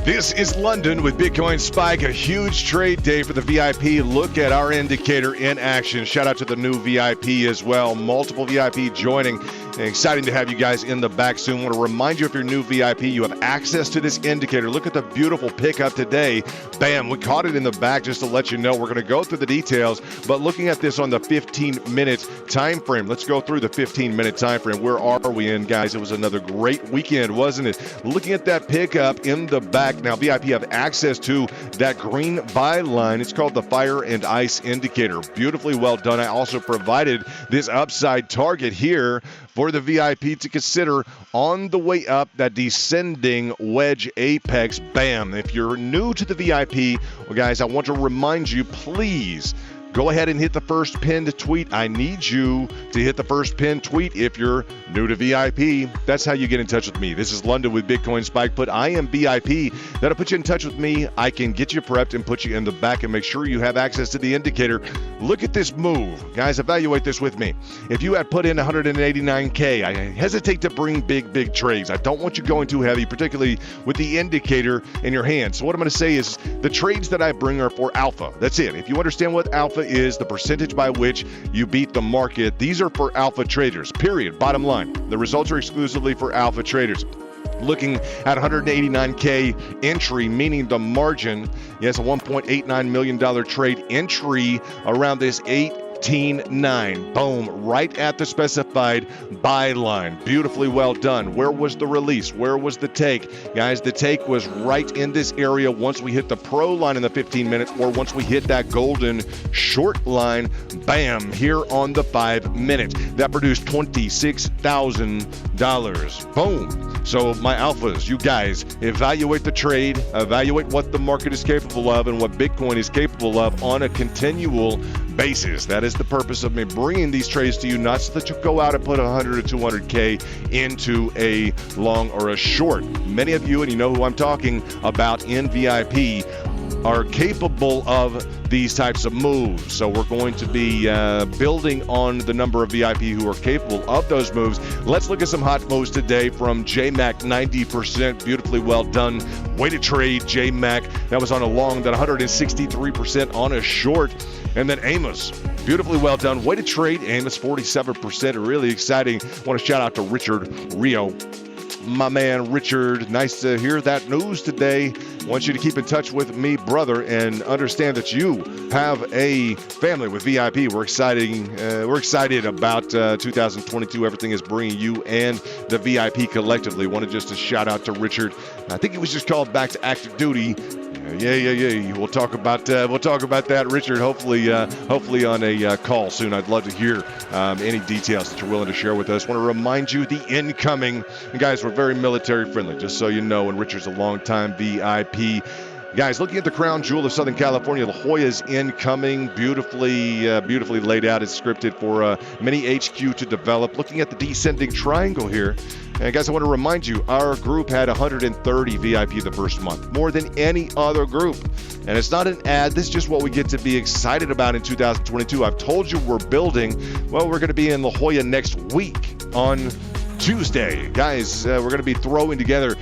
This is London with Bitcoin Spike, a huge trade day for the VIP. Look at our indicator in action. Shout out to the new VIP as well. Multiple VIP joining. Exciting to have you guys in the back soon. Want to remind you, if you're new VIP, you have access to this indicator. Look at the beautiful pickup today. Bam, we caught it in the back just to let you know. We're going to go through the details, but looking at this on the 15-minute time frame. Let's go through the 15-minute time frame. Where are we in, guys? It was another great weekend, wasn't it? Looking at that pickup in the back. Now, VIP have access to that green buy line. It's called the Fire and Ice indicator. Beautifully well done. I also provided this upside target here for the VIP to consider on the way up, that descending wedge apex. Bam. If you're new to the VIP, well, guys, I want to remind you, please go ahead and hit the first pinned tweet. I need you to hit the first pinned tweet if you're new to VIP. That's how you get in touch with me. This is London with Bitcoin Spike. Put I am VIP. That'll put you in touch with me. I can get you prepped and put you in the back and make sure you have access to the indicator. Look at this move. Guys, evaluate this with me. If you had put in 189K, I hesitate to bring big trades. I don't want you going too heavy, particularly with the indicator in your hand. So what I'm going to say is the trades that I bring are for alpha. That's it. If you understand what alpha is, the percentage by which you beat the market, these are for alpha traders, period. Bottom line, the results are exclusively for alpha traders. Looking at 189K entry, meaning the margin, yes, a $1.89 million trade entry around this 18.9. Boom, right at the specified buy line. Beautifully well done. Where was the release? Where was the take? Guys, the take was right in this area once we hit the pro line in the 15 minutes, or once we hit that golden short line. Bam, here on the 5 minutes. That produced $26,000. Boom. So my alphas, you guys, evaluate the trade, evaluate what the market is capable of and what Bitcoin is capable of on a continual basis. That is the purpose of me bringing these trades to you, not so that you go out and put 100 or 200K into a long or a short. Many of you, and you know who I'm talking about in VIP, are capable of these types of moves. So we're going to be building on the number of VIP who are capable of those moves. Let's look at some hot moves today from JMac. 90%, beautifully well done. Way to trade, JMac. That was on a long, that 163% on a short. And then Amos, beautifully well done. Way to trade, Amos, 47%. Really exciting. I want to shout out to Richard Rio. My man, Richard, nice to hear that news today. I want you to keep in touch with me, brother, and understand that you have a family with VIP. We're excited about 2022. Everything is bringing you and the VIP collectively. Wanted just to shout out to Richard. I think he was just called back to active duty. Yeah. We'll talk about that, Richard. Hopefully on a call soon. I'd love to hear any details that you're willing to share with us. Want to remind you the incoming, and guys, we're very military friendly, just so you know. And Richard's a longtime VIP. Guys, looking at the crown jewel of Southern California, La Jolla's incoming, beautifully laid out. It's scripted for Mini HQ to develop. Looking at the descending triangle here, and guys, I want to remind you, our group had 130 VIP the first month, more than any other group. And it's not an ad. This is just what we get to be excited about in 2022. I've told you we're building. Well, we're going to be in La Jolla next week on Tuesday. Guys, we're going to be throwing together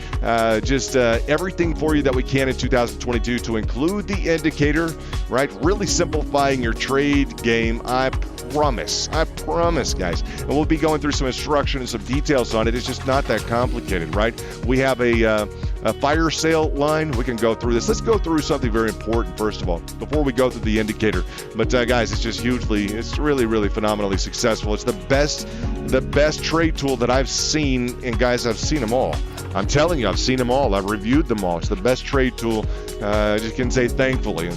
just everything for you that we can in 2022 to include the indicator, right? Really simplifying your trade game. I promise, guys. And we'll be going through some instruction and some details on it. It's just not that complicated, right? We have a fire sale line. We can go through this. Let's go through something very important, first of all, before we go through the indicator. But guys, it's really phenomenally successful. It's the best trade tool that I've seen, and guys, I've seen them all. I'm telling you, I've seen them all. I've reviewed them all. It's the best trade tool. I just can say thankfully.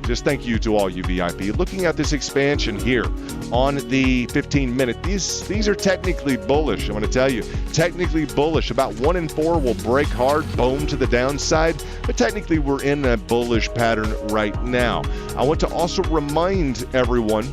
Just thank you to all you VIP. Looking at this expansion here on the 15-minute, these are technically bullish. I'm going to tell you, technically bullish. About 1 in 4 will break hard, boom to the downside. But technically, we're in a bullish pattern right now. I want to also remind everyone,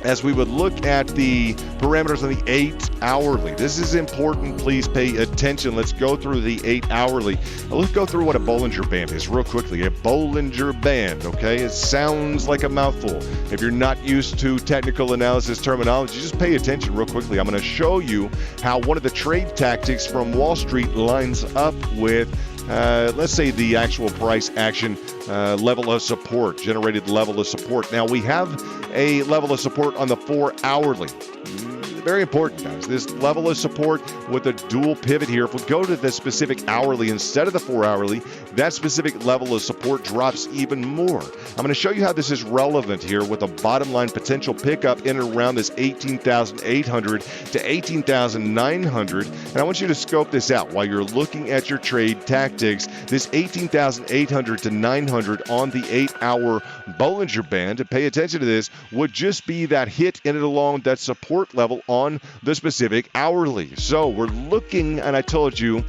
as we would look at the parameters on the 8 hourly. This is important. Please pay attention. Let's go through the 8 hourly. Let's go through what a Bollinger Band is real quickly. A Bollinger Band, okay? It sounds like a mouthful. If you're not used to technical analysis terminology, just pay attention real quickly. I'm going to show you how one of the trade tactics from Wall Street lines up with let's say the actual price action level of support, generated level of support. Now we have a level of support on the 4 hourly. Very important, guys. This level of support with a dual pivot here. If we go to the specific hourly instead of the 4 hourly, that specific level of support drops even more. I'm going to show you how this is relevant here with a bottom line potential pickup in and around this 18,800 to 18,900. And I want you to scope this out while you're looking at your trade tactics. This 18,800 to 900 on the 8-hour Bollinger Band, and pay attention to this, would just be that hit in and along that support level on the specific hourly. So we're looking, and I told you,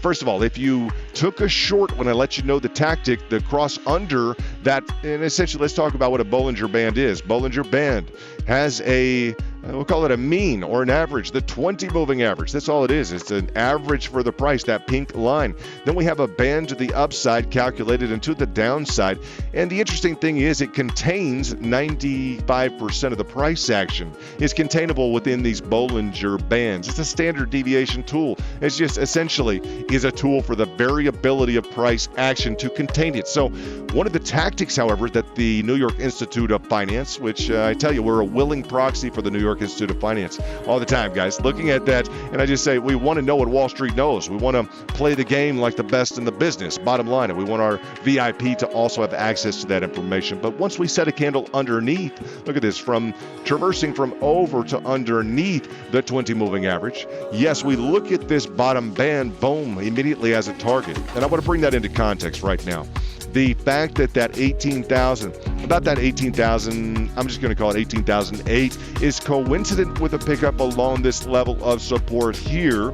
first of all, if you took a short when I let you know the tactic, the cross under that, and essentially let's talk about what a Bollinger Band is. Bollinger Band has a, we'll call it a mean or an average, the 20 moving average. That's all it is. It's an average for the price, that pink line. Then we have a band to the upside calculated and to the downside. And the interesting thing is it contains 95% of the price action is containable within these Bollinger Bands. It's a standard deviation tool. It's just essentially is a tool for the variability of price action to contain it. So one of the tactics, however, that the New York Institute of Finance, which I tell you, we're a willing proxy for the New York Institute of Finance all the time, guys, looking at that, and I just say we want to know what Wall Street knows. We want to play the game like the best in the business, bottom line, and we want our VIP to also have access to that information. But once we set a candle underneath, look at this, from traversing from over to underneath the 20 moving average, yes, we look at this bottom band, boom, immediately as a target. And I want to bring that into context right now. The fact that that 18,000, about that 18,000, I'm just going to call it 18,008, is coincident with a pickup along this level of support here,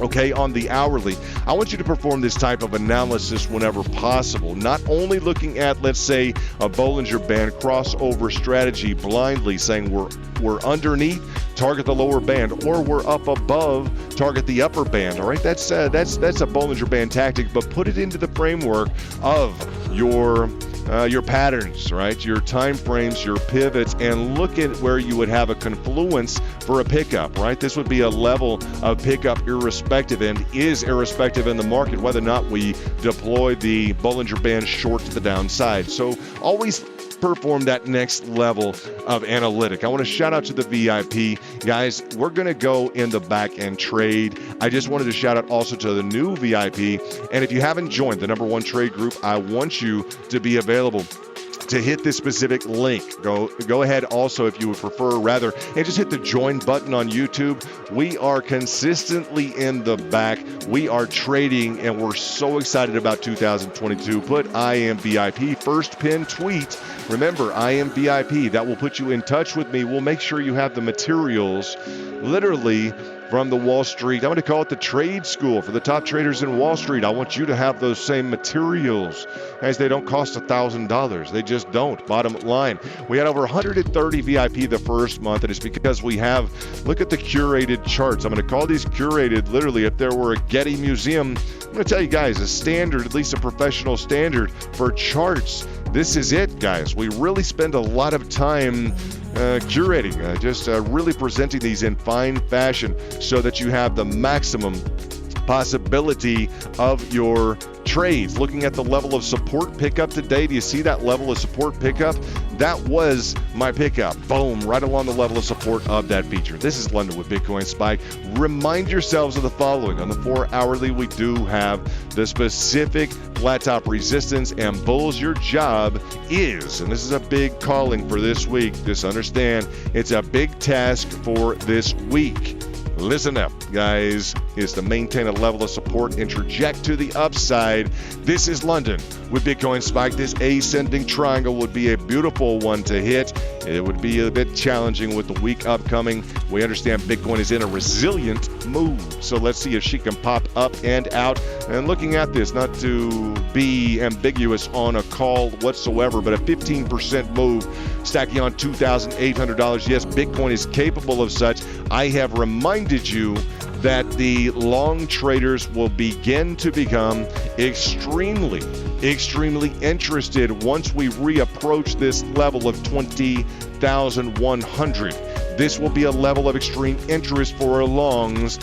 okay, on the hourly. I want you to perform this type of analysis whenever possible, not only looking at, let's say, a Bollinger Band crossover strategy blindly, saying we're underneath, target the lower band, or we're up above, target the upper band. All right, that's a Bollinger Band tactic, but put it into the framework of your patterns, right? Your time frames, your pivots, and look at where you would have a confluence for a pickup, right? This would be a level of pickup irrespective, and is irrespective in the market whether or not we deploy the Bollinger Band short to the downside. So always perform that next level of analytic. I want to shout out to the VIP. Guys, we're going to go in the back and trade. I just wanted to shout out also to the new VIP. And if you haven't joined the #1 trade group, I want you to be available to hit this specific link. Go ahead also, if you would prefer, rather, and just hit the join button on YouTube. We are consistently in the back. We are trading, and we're so excited about 2022. Put I am VIP, first pin tweet. Remember, I am VIP. That will put you in touch with me. We'll make sure you have the materials literally from the Wall Street. I'm going to call it the trade school for the top traders in Wall Street. I want you to have those same materials. Guys, they don't cost $1,000. They just don't. Bottom line, we had over 130 VIP the first month, and it's because we have, look at the curated charts. I'm going to call these curated. Literally, if there were a Getty Museum, I'm going to tell you guys, a standard, at least a professional standard for charts. This is it, guys. We really spend a lot of time curating, just really presenting these in fine fashion so that you have the maximum possibility of your trades. Looking at the level of support pickup today, do you see that level of support pickup? That was my pickup. Boom, right along the level of support of that feature. This is London with Bitcoin Spike. Remind yourselves of the following. On the 4 hourly, we do have the specific flat top resistance, and bulls, your job is, and this is a big calling for this week, just understand it's a big task for this week. Listen up, guys, is to maintain a level of support and traject to the upside. This is London with Bitcoin Spike. This ascending triangle would be a beautiful one to hit. It would be a bit challenging with the week upcoming. We understand Bitcoin is in a resilient move. So let's see if she can pop up and out. And looking at this, not to be ambiguous on a call whatsoever, but a 15% move stacking on $2,800. Yes, Bitcoin is capable of such. I have reminded you that the long traders will begin to become extremely interested once we reapproach this level of 20,100. This will be a level of extreme interest for our longs,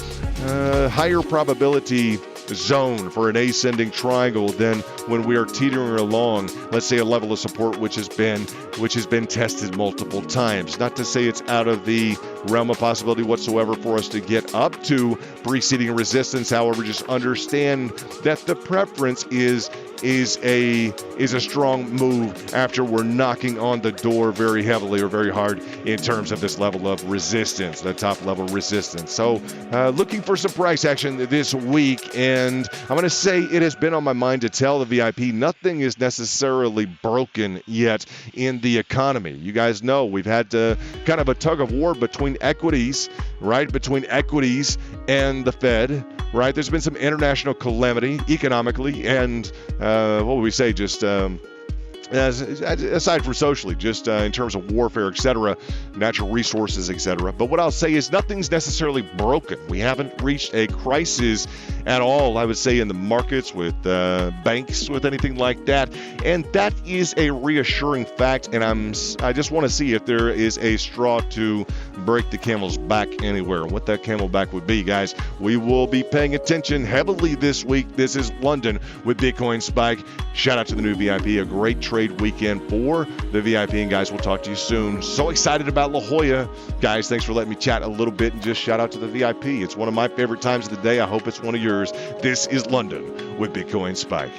higher probability zone for an ascending triangle than when we are teetering along, let's say, a level of support which has been tested multiple times. Not to say it's out of the realm of possibility whatsoever for us to get up to preceding resistance. However, just understand that the preference is a strong move after we're knocking on the door very heavily or very hard in terms of this level of resistance, the top level resistance. So looking for some price action this week, and I'm going to say it has been on my mind to tell the VIP nothing is necessarily broken yet in the economy. You guys know we've had kind of a tug of war between equities, right? Between equities and the Fed. Right, there's been some international calamity economically, and what would we say? Just aside from socially, just in terms of warfare, etc., natural resources, etc. But what I'll say is nothing's necessarily broken. We haven't reached a crisis at all, I would say, in the markets with banks, with anything like that. And that is a reassuring fact. And I just want to see if there is a straw to break the camel's back anywhere. What that camel back would be, guys. We will be paying attention heavily this week. This is London with Bitcoin Spike. Shout out to the new VIP. A great trade weekend for the VIP. And guys, we'll talk to you soon. So excited about La Jolla. Guys, thanks for letting me chat a little bit, and just shout out to the VIP. It's one of my favorite times of the day. I hope it's one of yours. This is London with Bitcoin Spike.